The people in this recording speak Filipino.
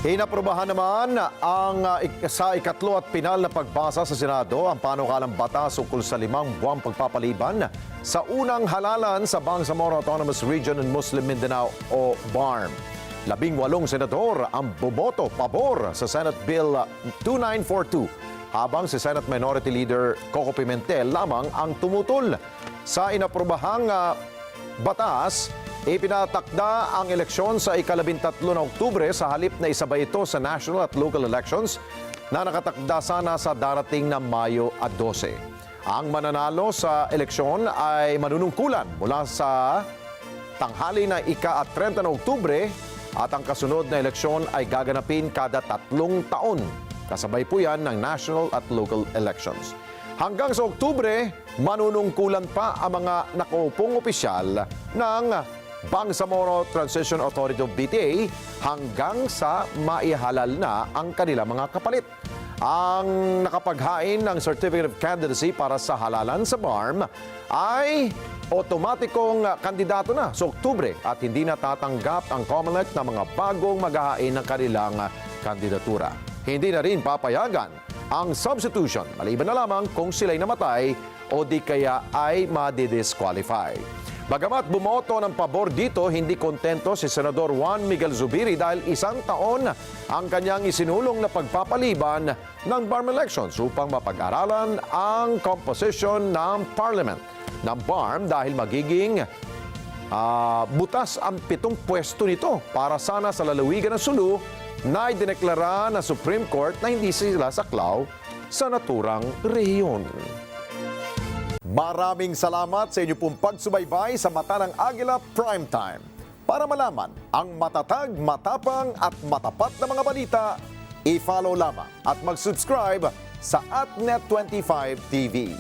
Inaprubahan naman sa ikatlo at pinal na pagbasa sa Senado ang panukalang batas ukol sa 5 buwang pagpapaliban sa unang halalan sa Bangsamoro Autonomous Region in Muslim Mindanao o BARM. 18 senador ang bumoto pabor sa Senate Bill 2942 habang si Senate Minority Leader Coco Pimentel lamang ang tumutol. Sa inaprubahang batas, ipinatakda ang eleksyon sa ika-13 na Oktubre sa halip na isabay ito sa national at local elections na nakatakda sana sa darating na Mayo 12. Ang mananalo sa eleksyon ay manunungkulan mula sa tanghali na ika-30 na Oktubre at ang kasunod na eleksyon ay gaganapin kada 3 taon. Kasabay po yan ng national at local elections. Hanggang sa Oktubre, manunungkulan pa ang mga nakaupong opisyal ng Bangsamoro Transition Authority of BTA hanggang sa maihalal na ang kanilang mga kapalit. Ang nakapaghain ng Certificate of Candidacy para sa halalan sa BARM ay otomatikong kandidato na sa Oktubre at hindi na tatanggap ang COMELEC ng mga bagong maghahain ng kanilang kandidatura. Hindi na rin papayagan ang substitution maliban na lamang kung sila'y namatay o di kaya ay madidisqualify. Bagamat bumoto ng pabor dito, hindi kontento si Senador Juan Miguel Zubiri dahil 1 taon ang kanyang isinulong na pagpapaliban ng BARM elections upang mapag-aralan ang composition ng Parliament ng BARM dahil magiging butas ang 7 pwesto nito para sana sa lalawigan ng Sulu na idineklara na Supreme Court na hindi sila saklaw sa naturang rehiyon. Maraming salamat sa inyo pong pagsubaybay sa Mata ng Agila Primetime. Para malaman ang matatag, matapang at matapat na mga balita, i-follow lamang at mag-subscribe sa @Net25 TV.